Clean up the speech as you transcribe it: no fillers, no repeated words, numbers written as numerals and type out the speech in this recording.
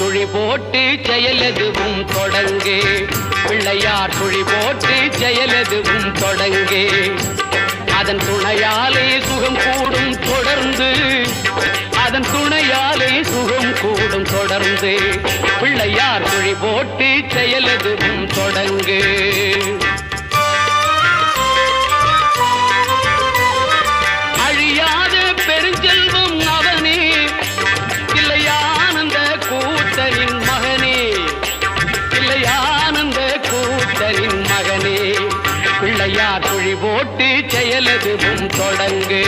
சுழி போட்டு செயலெதுவும் தொடங்கு. பிள்ளையார் சுழி போட்டு செயலெதுவும் தொடங்கு. அதன் துணையாலே சுகம் கூடும் தொடர்ந்து. அதன் துணையாலே சுகம் கூடும் தொடர்ந்து. பிள்ளையார் சுழி போட்டு செயலெதுவும் தொடங்கு. அழியாத பெருஞ்செல்வம் அவனே, இல்லையானந்த கூத்தனின் மகனே, இல்லையானந்த கூத்தனின் மகனே. பிள்ளையார் சுழி போட்டு செயலெதுவும் தொடங்கு.